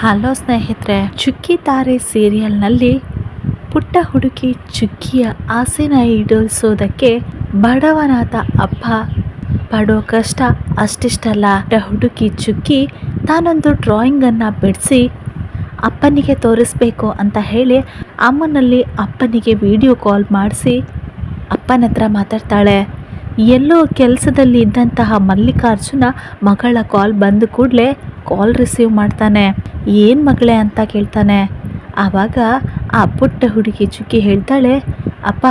Hello ಸ್ನೇಹಿತರೆ, ಚುಕ್ಕಿ ತಾರೆ ಸೀರಿಯಲ್ನಲ್ಲಿ ಪುಟ್ಟ ಹುಡುಗಿ ಚುಕ್ಕಿಯ ಆಸೆನ ಈಡೇರಿಸೋದಕ್ಕೆ ಬಡವನಾದ ಅಪ್ಪ ಪಡೋ ಕಷ್ಟ ಅಷ್ಟಿಷ್ಟಲ್ಲ. ಪುಟ್ಟ ಹುಡುಗಿ ಚುಕ್ಕಿ ತಾನೊಂದು ಡ್ರಾಯಿಂಗನ್ನು ಬಿಡಿಸಿ ಅಪ್ಪನಿಗೆ ತೋರಿಸ್ಬೇಕು ಅಂತ ಹೇಳಿ ಅಮ್ಮನಲ್ಲಿ ಅಪ್ಪನಿಗೆ ವಿಡಿಯೋ ಕಾಲ್ ಮಾಡಿಸಿ ಅಪ್ಪನ ಹತ್ರ ಮಾತಾಡ್ತಾಳೆ. ಎಲ್ಲೋ ಕೆಲಸದಲ್ಲಿ ಇದ್ದಂತಹ ಮಲ್ಲಿಕಾರ್ಜುನ ಮಗಳ ಕಾಲ್ ಬಂದ ಕೂಡಲೇ ಕಾಲ್ ರಿಸೀವ್ ಮಾಡ್ತಾನೆ. ಏನು ಮಗಳೇ ಅಂತ ಕೇಳ್ತಾನೆ. ಆವಾಗ ಆ ಪುಟ್ಟ ಹುಡುಗಿ ಚುಕ್ಕಿ ಹೇಳ್ತಾಳೆ, ಅಪ್ಪ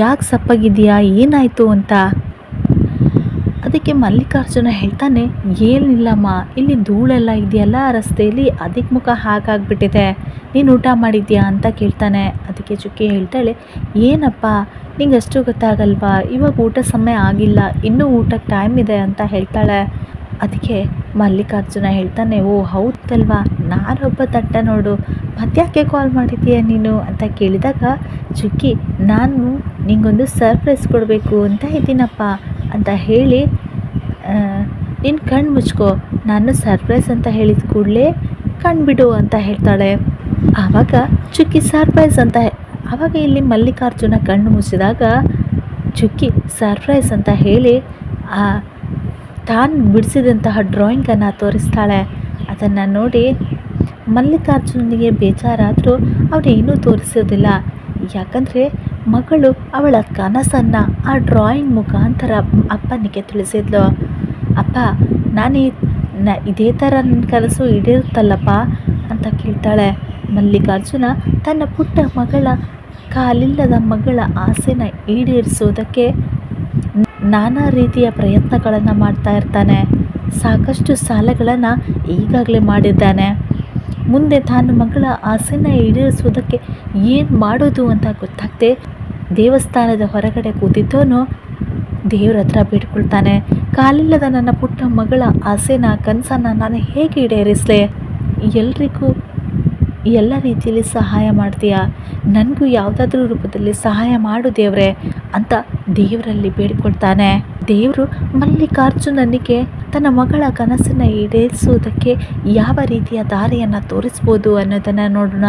ಯಾಕೆ ಸಪ್ಪಾಗಿದೆಯಾ, ಏನಾಯಿತು ಅಂತ. ಅದಕ್ಕೆ ಮಲ್ಲಿಕಾರ್ಜುನ ಹೇಳ್ತಾನೆ, ಏನಿಲ್ಲಮ್ಮ, ಇಲ್ಲಿ ಧೂಳೆಲ್ಲ ಇದೆಯಲ್ಲ ರಸ್ತೆಯಲ್ಲಿ, ಅದಕ್ಕೆ ಮುಖ ಹಾಗಾಗ್ಬಿಟ್ಟಿದೆ, ನೀನು ಊಟ ಮಾಡಿದ್ಯಾ ಅಂತ ಕೇಳ್ತಾನೆ. ಅದಕ್ಕೆ ಚುಕ್ಕಿ ಹೇಳ್ತಾಳೆ, ಏನಪ್ಪ ನಿಂಗೆ ಅಷ್ಟು ಗೊತ್ತಾಗಲ್ವಾ, ಇವಾಗ ಊಟ ಸಮಯ ಆಗಿಲ್ಲ, ಇನ್ನೂ ಊಟಕ್ಕೆ ಟೈಮ್ ಇದೆ ಅಂತ ಹೇಳ್ತಾಳೆ. ಅದಕ್ಕೆ ಮಲ್ಲಿಕಾರ್ಜುನ ಹೇಳ್ತಾನೆ, ಓ ಹೌದಲ್ವಾ, ನಾನೊಬ್ಬ ತಟ್ಟ ನೋಡು, ಮತ್ತ್ಯಾಕೆ ಕಾಲ್ ಮಾಡಿದ್ದೀಯ ನೀನು ಅಂತ ಕೇಳಿದಾಗ ಚುಕ್ಕಿ, ನಾನು ನಿಂಗೊಂದು ಸರ್ಪ್ರೈಸ್ ಕೊಡಬೇಕು ಅಂತ ಇದ್ದೀನಪ್ಪ ಅಂತ ಹೇಳಿ, ನೀನು ಕಣ್ಣು ಮುಚ್ಕೋ, ನಾನು ಸರ್ಪ್ರೈಸ್ ಅಂತ ಹೇಳಿದ ಕೂಡಲೇ ಕಣ್ಬಿಡು ಅಂತ ಹೇಳ್ತಾಳೆ. ಆವಾಗ ಚುಕ್ಕಿ ಸರ್ಪ್ರೈಸ್ ಅಂತ ಆವಾಗ ಇಲ್ಲಿ ಮಲ್ಲಿಕಾರ್ಜುನ ಕಣ್ಣು ಮುಚ್ಚಿದಾಗ ಚುಕ್ಕಿ ಸರ್ಪ್ರೈಸ್ ಅಂತ ಹೇಳಿ ತಾನು ಬಿಡಿಸಿದಂತಹ ಡ್ರಾಯಿಂಗನ್ನು ತೋರಿಸ್ತಾಳೆ. ಅದನ್ನು ನೋಡಿ ಮಲ್ಲಿಕಾರ್ಜುನಿಗೆ ಬೇಜಾರಾದರೂ ಅವನೇನೂ ತೋರಿಸೋದಿಲ್ಲ. ಯಾಕಂದರೆ ಮಗಳು ಅವಳ ಕನಸನ್ನು ಆ ಡ್ರಾಯಿಂಗ್ ಮುಖಾಂತರ ಅಪ್ಪನಿಗೆ ತಿಳಿಸಿದ್ಲು. ಅಪ್ಪ ಇದೇ ಥರ ನನ್ನ ಕನಸು ಈಡೇರುತ್ತಲ್ಲಪ್ಪ ಅಂತ ಕೇಳ್ತಾಳೆ. ಮಲ್ಲಿಕಾರ್ಜುನ ತನ್ನ ಪುಟ್ಟ ಮಗಳ ಕಾಲಿಲ್ಲದ ಮಗಳ ಆಸೆನ ಈಡೇರಿಸೋದಕ್ಕೆ ನಾನಾ ರೀತಿಯ ಪ್ರಯತ್ನಗಳನ್ನು ಮಾಡ್ತಾ ಇರ್ತಾನೆ. ಸಾಕಷ್ಟು ಸಾಲಗಳನ್ನು ಈಗಾಗಲೇ ಮಾಡಿದ್ದಾನೆ. ಮುಂದೆ ತಾನು ಮಗಳ ಆಸೆನ ಈಡೇರಿಸೋದಕ್ಕೆ ಏನು ಮಾಡೋದು ಅಂತ ಗೊತ್ತಾಗದೆ ದೇವಸ್ಥಾನದ ಹೊರಗಡೆ ಕೂತಿದ್ದವನು ದೇವ್ರ ಹತ್ರ ಬೇಡ್ಕೊಳ್ತಾನೆ. ಕಾಲಿಲ್ಲದ ನನ್ನ ಪುಟ್ಟ ಮಗಳ ಆಸೆನ ಕನಸನ್ನು ನಾನು ಹೇಗೆ ಈಡೇರಿಸಲೆ, ಎಲ್ರಿಗೂ ಎಲ್ಲ ರೀತಿಯಲ್ಲಿ ಸಹಾಯ ಮಾಡ್ತೀಯಾ, ನನಗೂ ಯಾವುದಾದ್ರೂ ರೂಪದಲ್ಲಿ ಸಹಾಯ ಮಾಡು ದೇವ್ರೆ ಅಂತ ದೇವರಲ್ಲಿ ಬೇಡಿಕೊಳ್ತಾನೆ. ದೇವರು ಮಲ್ಲಿಕಾರ್ಜುನನಿಗೆ ತನ್ನ ಮಗಳ ಕನಸನ್ನು ಈಡೇರಿಸುವುದಕ್ಕೆ ಯಾವ ರೀತಿಯ ದಾರಿಯನ್ನು ತೋರಿಸ್ಬೋದು ಅನ್ನೋದನ್ನು ನೋಡೋಣ.